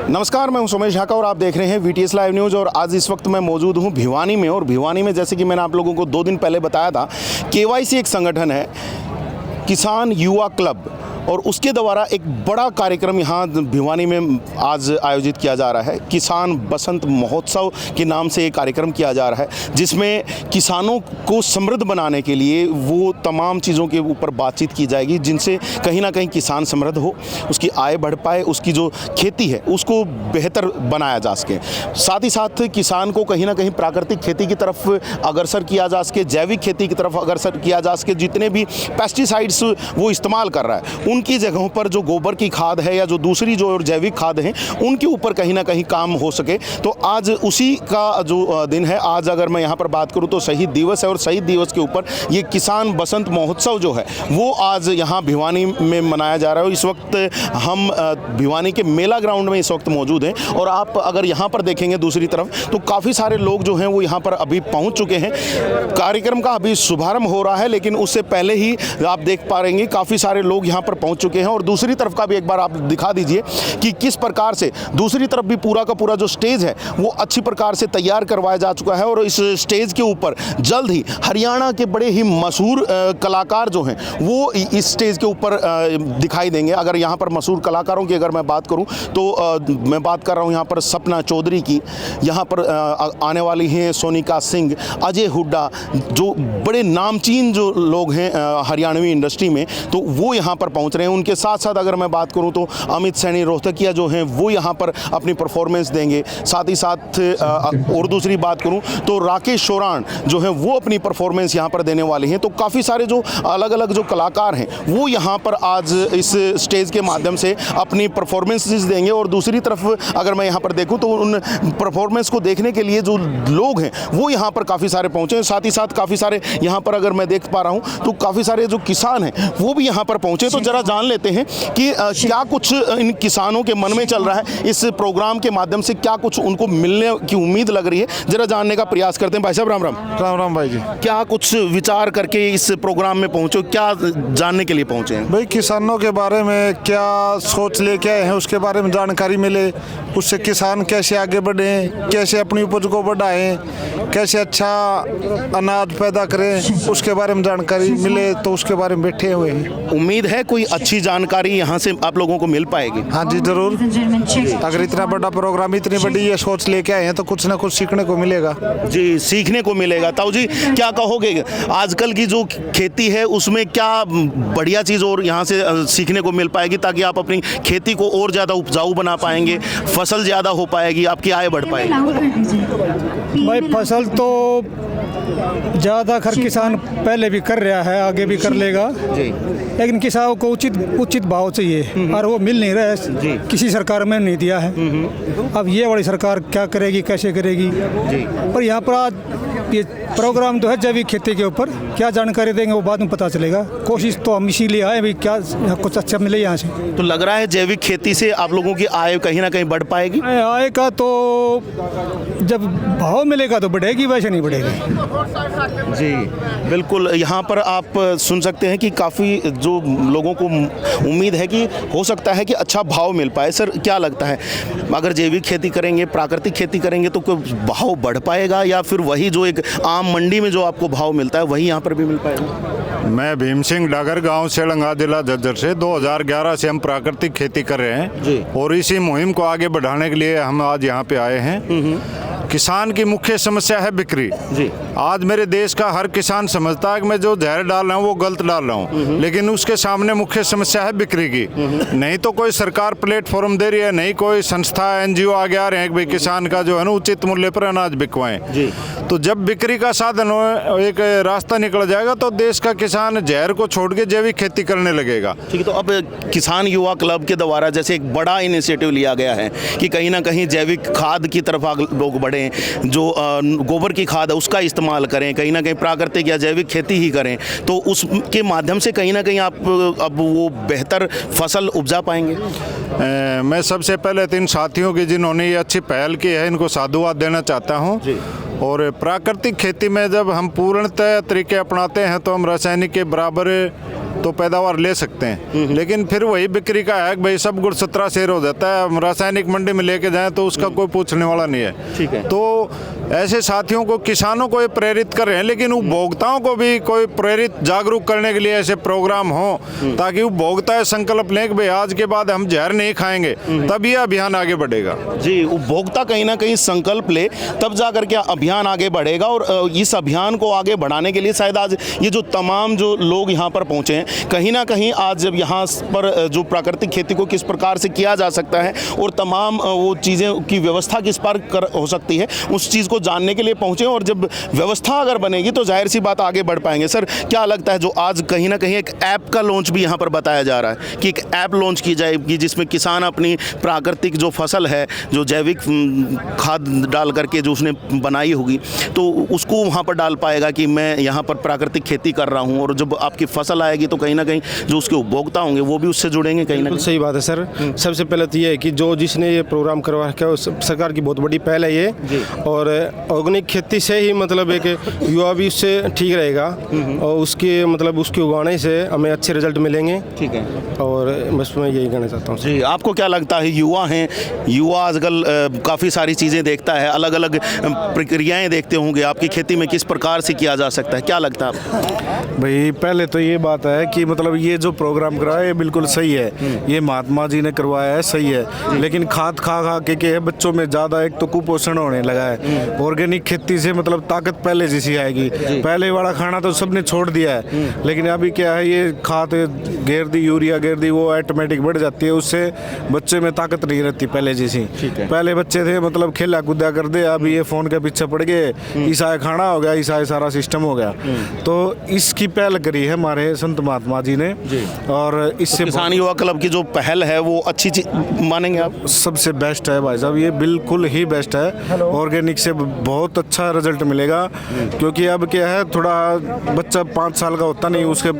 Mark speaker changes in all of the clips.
Speaker 1: नमस्कार, मैं हूं सोमेश ढाका और आप देख रहे हैं वीटीएस लाइव न्यूज़। और आज इस वक्त मैं मौजूद हूं भिवानी में। और भिवानी में जैसे कि मैंने आप लोगों को 2 दिन पहले बताया था, केवाईसी एक संगठन है, किसान युवा क्लब, और उसके द्वारा एक बड़ा कार्यक्रम यहाँ भिवानी में आज आयोजित किया जा रहा है। किसान बसंत महोत्सव के नाम से एक कार्यक्रम किया जा रहा है, जिसमें किसानों को समृद्ध बनाने के लिए वो तमाम चीज़ों के ऊपर बातचीत की जाएगी, जिनसे कहीं ना कहीं किसान समृद्ध हो, उसकी आय बढ़ पाए, उसकी जो खेती है उसको बेहतर बनाया जा सके। साथ ही साथ किसान को कहीं ना कहीं प्राकृतिक खेती की तरफ अग्रसर किया जा सके, जैविक खेती की तरफ अग्रसर किया जा सके। जितने भी पेस्टिसाइड्स वो इस्तेमाल कर रहा है, उनकी जगहों पर जो गोबर की खाद है या जो दूसरी जो जैविक खाद हैं, उनके ऊपर कहीं ना कहीं काम हो सके। तो आज उसी का जो दिन है, आज अगर मैं यहाँ पर बात करूँ तो शहीद दिवस है, और शहीद दिवस के ऊपर ये किसान बसंत महोत्सव जो है वो आज यहाँ भिवानी में मनाया जा रहा है। इस वक्त हम भिवानी के मेला ग्राउंड में इस वक्त मौजूद हैं, और आप अगर यहाँ पर देखेंगे दूसरी तरफ तो काफ़ी सारे लोग जो हैं वो यहाँ पर अभी पहुँच चुके हैं। कार्यक्रम का अभी शुभारंभ हो रहा है, लेकिन उससे पहले ही आप देख पा रहे हैं काफ़ी सारे लोग यहाँ पर पहुँच चुके हैं। और दूसरी तरफ का भी एक बार आप दिखा दीजिए कि किस प्रकार से दूसरी तरफ भी पूरा का पूरा जो स्टेज है वो अच्छी प्रकार से तैयार करवाया जा चुका है। और इस स्टेज के ऊपर जल्द ही हरियाणा के बड़े ही मशहूर कलाकार जो हैं वो इस स्टेज के ऊपर दिखाई देंगे। अगर यहाँ पर मशहूर कलाकारों की अगर मैं बात करूँ तो मैं बात कर रहा हूँ यहाँ पर सपना चौधरी की, यहाँ पर आने वाली हैं सोनिका सिंह, अजय हुड्डा, जो बड़े नामचीन जो लोग हैं हरियाणवी इंडस्ट्री में, तो वो यहाँ पर पहुँच रहे हैं। उनके साथ साथ अगर मैं बात करूं तो अमित सैनी रोहतकिया जो हैं वो यहाँ पर अपनी परफॉर्मेंस देंगे। साथ ही साथ और दूसरी बात करूं तो राकेश शोरान जो है वो अपनी परफॉर्मेंस यहाँ पर देने वाले हैं। तो काफ़ी सारे जो अलग अलग जो कलाकार हैं वो यहाँ पर आज इस स्टेज के माध्यम से अपनी परफॉर्मेंसेस देंगे। और दूसरी तरफ अगर मैं यहाँ पर देखूँ तो उन परफॉर्मेंस को देखने के लिए जो लोग हैं वो यहाँ पर काफ़ी सारे पहुँचे हैं। साथ ही साथ काफ़ी सारे यहाँ पर अगर मैं देख पा रहा हूँ तो काफ़ी सारे जो किसान हैं वो भी यहाँ पर पहुँचे। तो ज़रा जान लेते हैं कि क्या कुछ इन किसानों के मन में चल रहा है, इस प्रोग्राम के माध्यम से क्या कुछ उनको मिलने की उम्मीद लग रही है, जरा जानने का प्रयास करते हैं। भाई साहब राम राम।
Speaker 2: राम राम भाई जी।
Speaker 1: क्या कुछ विचार करके इस प्रोग्राम में पहुंचे, क्या जानने के लिए पहुंचे हैं?
Speaker 2: भाई किसानों के बारे में क्या सोच लेके आए हैं, उसके बारे में जानकारी मिले, उससे किसान कैसे आगे बढ़े, कैसे अपनी उपज को बढ़ाएं, कैसे अच्छा अनाज पैदा करें, उसके बारे में जानकारी मिले, तो उसके बारे में बैठे हुए हैं।
Speaker 1: उम्मीद है कोई अच्छी जानकारी यहाँ से आप लोगों को मिल पाएगी?
Speaker 2: हाँ जी जरूर। अगर इतना बड़ा प्रोग्राम, इतनी बड़ी ये सोच लेके आए हैं तो कुछ ना कुछ सीखने को मिलेगा।
Speaker 1: जी, सीखने को मिलेगा। ताऊ जी क्या कहोगे, आजकल की जो खेती है उसमें क्या बढ़िया चीज़ और यहाँ से सीखने को मिल पाएगी, ताकि आप अपनी खेती को और ज़्यादा उपजाऊ बना पाएंगे, फसल ज़्यादा हो पाएगी, आपकी आय बढ़ पाएगी?
Speaker 3: भाई फसल तो ज़्यादा खर किसान पहले भी कर रहा है, आगे भी कर लेगा, लेकिन किसानों को उचित भाव चाहिए और वो मिल नहीं रहा है, किसी सरकार में नहीं दिया है। अब ये वाली सरकार क्या करेगी, कैसे करेगी? पर यहाँ पर आज ये प्रोग्राम तो है जैविक खेती के ऊपर, क्या जानकारी देंगे वो बाद में पता चलेगा। कोशिश तो हम इसीलिए आए भी क्या कुछ अच्छा मिले यहाँ से।
Speaker 1: तो लग रहा है जैविक खेती से आप लोगों की आय कहीं ना कहीं बढ़ पाएगी?
Speaker 3: आय का तो जब भाव मिलेगा तो बढ़ेगी, वैसे नहीं बढ़ेगी।
Speaker 1: जी बिल्कुल। यहाँ पर आप सुन सकते हैं कि काफ़ी जो लोगों को उम्मीद है कि हो सकता है कि अच्छा भाव मिल पाए। सर क्या लगता है, अगर जैविक खेती करेंगे, प्राकृतिक खेती करेंगे तो कोई भाव बढ़ पाएगा, या फिर वही जो एक आम मंडी में जो आपको भाव मिलता है वही यहाँ पर भी मिल पाएगा?
Speaker 4: मैं भीम सिंह डागर गांव सेलंगा जिला झज्जर से 2011 से हम प्राकृतिक खेती कर रहे हैं जी। और इसी मुहिम को आगे बढ़ाने के लिए हम आज यहाँ पे आए हैं। किसान की मुख्य समस्या है बिक्री जी। आज मेरे देश का हर किसान समझता है कि मैं जो जहर डाल रहा हूँ वो गलत डाल रहा हूँ, लेकिन उसके सामने मुख्य समस्या है बिक्री की। नहीं तो कोई सरकार प्लेटफॉर्म दे रही है, नहीं कोई संस्था एनजीओ आगे आ रहे हैं कि भाई किसान का जो है ना उचित मूल्य पर अनाज बिकवाएं जी। तो जब बिक्री का साधन हो, एक रास्ता निकल जाएगा तो देश का किसान जहर को छोड़ के जैविक खेती करने लगेगा।
Speaker 1: ठीक है, तो अब किसान युवा क्लब के द्वारा जैसे एक बड़ा इनिशिएटिव लिया गया है कि कहीं ना कहीं जैविक खाद की तरफ लोग बढ़ें, जो गोबर की खाद है उसका इस्तेमाल करें, कहीं ना कहीं प्राकृतिक या जैविक खेती ही करें, तो उसके माध्यम से कहीं ना कहीं आप अब वो बेहतर फसल उपजा पाएंगे।
Speaker 4: मैं सबसे पहले 3 साथियों की जिन्होंने ये अच्छी पहल की है इनको साधुवाद देना चाहता हूँ। और प्राकृतिक खेती में जब हम पूर्णतः तरीके अपनाते हैं तो हम रासायनिक के बराबर तो पैदावार ले सकते हैं, लेकिन फिर वही बिक्री का है कि भाई सब गुड़ 17 शेर हो जाता है, हम रासायनिक मंडी में लेके जाएं तो उसका कोई पूछने वाला नहीं है।
Speaker 1: ठीक है।
Speaker 4: तो ऐसे साथियों को, किसानों को ये प्रेरित कर रहे हैं, लेकिन उपभोक्ताओं को भी कोई प्रेरित जागरूक करने के लिए ऐसे प्रोग्राम हो ताकि उपभोक्ता संकल्प लें कि भाई आज के बाद हम जहर नहीं खाएंगे, तब ये अभियान आगे बढ़ेगा।
Speaker 1: जी, उपभोक्ता कहीं ना कहीं संकल्प ले तब जा करके अभियान आगे बढ़ेगा। और इस अभियान को आगे बढ़ाने के लिए शायद आज ये जो तमाम जो लोग यहाँ पर पहुँचे हैं, कहीं ना कहीं आज जब यहाँ पर जो प्राकृतिक खेती को किस प्रकार से किया जा सकता है और तमाम वो चीज़ें की व्यवस्था किस पर हो सकती है, उस चीज़ को जानने के लिए पहुँचे। और जब व्यवस्था अगर बनेगी तो जाहिर सी बात आगे बढ़ पाएंगे। सर, क्या लगता है जो आज कहीं ना कहीं एक ऐप का लॉन्च भी यहाँ पर बताया जा रहा है कि एक ऐप लॉन्च की जाएगी जिसमें किसान अपनी प्राकृतिक जो फसल है, जो जैविक खाद डाल करके जो उसने बनाई होगी, तो उसको वहाँ पर डाल पाएगा कि मैं यहाँ पर प्राकृतिक खेती कर रहा हूँ। और जब आपकी फसल आएगी तो कहीं ना कहीं जो उसके उपभोक्ता होंगे वो भी उससे जुड़ेंगे कहीं ना कहीं।
Speaker 5: सही बात है सर। सबसे पहले तो ये है कि जो जिसने ये प्रोग्राम करवा रखा है सरकार की बहुत बड़ी पहल है ये। और ऑर्गेनिक खेती से ही मतलब एक युवा भी उससे ठीक रहेगा और उसके मतलब उसके उगाने से हमें अच्छे रिजल्ट मिलेंगे।
Speaker 1: ठीक है।
Speaker 5: और बस मैं यही कहना चाहता हूँ।
Speaker 1: जी, आपको क्या लगता है, युवा हैं, युवा आजकल काफ़ी सारी चीज़ें देखता है, अलग अलग प्रक्रियाएं देखते होंगे, आपकी खेती में किस प्रकार से किया जा सकता है, क्या लगता है आपको?
Speaker 2: भाई पहले तो ये बात है कि मतलब ये जो प्रोग्राम कराया ये बिल्कुल सही है, ये महात्मा जी ने करवाया है, सही है। लेकिन खाद खा खा के बच्चों में ज़्यादा एक तो कुपोषण होने लगा है। ऑर्गेनिक खेती से मतलब ताकत पहले जैसी आएगी, पहले वाला खाना तो सबने छोड़ दिया है। लेकिन अभी क्या है, ये खाद घेर दी, यूरिया घेर दी, वो ऑटोमेटिक बढ़ जाती है, उससे बच्चे में ताकत नहीं रहती पहले जैसी। पहले बच्चे थे मतलब खेला कूदा कर दे, अब ये फ़ोन के पीछे पड़ गए, ईसाई खाना हो गया, ईसाई सारा सिस्टम हो गया। तो इसकी पहल करी है हमारे संत महात्मा जी ने। और इससे
Speaker 1: किसान युवा क्लब की जो पहल है वो अच्छी मानेंगे आप?
Speaker 2: सबसे बेस्ट है भाई साहब, ये बिल्कुल ही बेस्ट है। ऑर्गेनिक से बहुत अच्छा रिजल्ट मिलेगा, क्योंकि अब क्या है, थोड़ा बच्चा 5 साल का होता नहीं, उसके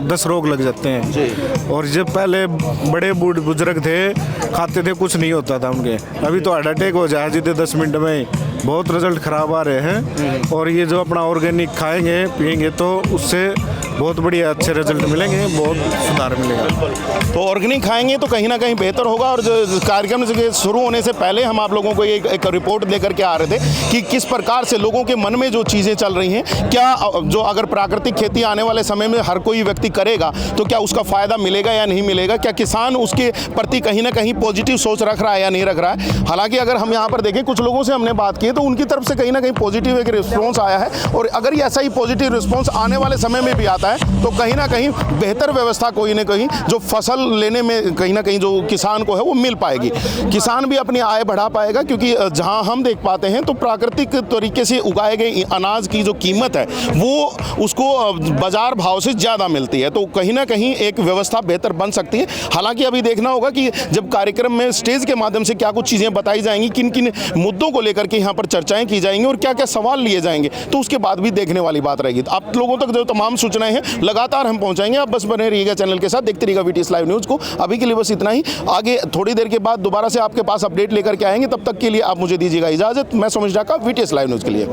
Speaker 2: 10 रोग लग जाते हैं। और जब पहले बड़े बुजुर्ग थे, खाते थे, कुछ नहीं होता था उनके, अभी तो हार्ट अटैक हो जाए जीते 10 मिनट में, बहुत रिजल्ट ख़राब आ रहे हैं। और ये जो अपना ऑर्गेनिक खाएंगे पिएंगे तो उससे बहुत बढ़िया अच्छे रिजल्ट मिलेंगे, बहुत सुधार मिलेगा।
Speaker 1: तो ऑर्गेनिक खाएंगे तो कहीं ना कहीं बेहतर होगा। और जो कार्यक्रम से शुरू होने से पहले हम आप लोगों को एक रिपोर्ट लेकर के आ रहे थे कि किस प्रकार से लोगों के मन में जो चीज़ें चल रही हैं, क्या जो अगर प्राकृतिक खेती आने वाले समय में हर कोई व्यक्ति करेगा तो क्या उसका फ़ायदा मिलेगा या नहीं मिलेगा, क्या किसान उसके प्रति कहीं ना कहीं पॉजिटिव सोच रख रहा है या नहीं रख रहा है। हालांकि अगर हम यहाँ पर देखें, कुछ लोगों से हमने बात की तो उनकी तरफ से कहीं ना कहीं पॉजिटिव एक रिस्पॉन्स आया है। और अगर ऐसा ही पॉजिटिव रिस्पॉन्स आने वाले समय में भी आता है तो कहीं ना कहीं बेहतर व्यवस्था कोई ना कहीं जो फसल लेने में कहीं ना कहीं जो किसान को है वो मिल पाएगी, किसान भी अपनी आय बढ़ा पाएगा। क्योंकि जहां हम देख पाते हैं तो प्राकृतिक तरीके से उगाए गए अनाज की जो कीमत है वो उसको बाजार भाव से ज़्यादा मिलती है, तो कहीं ना कहीं एक व्यवस्था बेहतर बन सकती है। हालांकि अभी देखना होगा कि जब कार्यक्रम में स्टेज के माध्यम से क्या कुछ चीज़ें बताई जाएंगी, किन किन मुद्दों को लेकर के यहाँ पर चर्चाएँ की जाएंगी और क्या क्या सवाल लिए जाएंगे, तो उसके बाद भी देखने वाली बात रहेगी। आप लोगों तक जो तमाम सूचनाएं हैं लगातार हम पहुंचाएंगे, आप बस बने रहिएगा चैनल के साथ, देखते रहिएगा VTS लाइव न्यूज़ को। अभी के लिए बस इतना ही, आगे थोड़ी देर के बाद दोबारा से आपके पास अपडेट लेकर के आएंगे, तब तक के लिए आप मुझे दीजिएगा इजाज़त। मैं समझ रहा VTS लाइव न्यूज़ के लिए।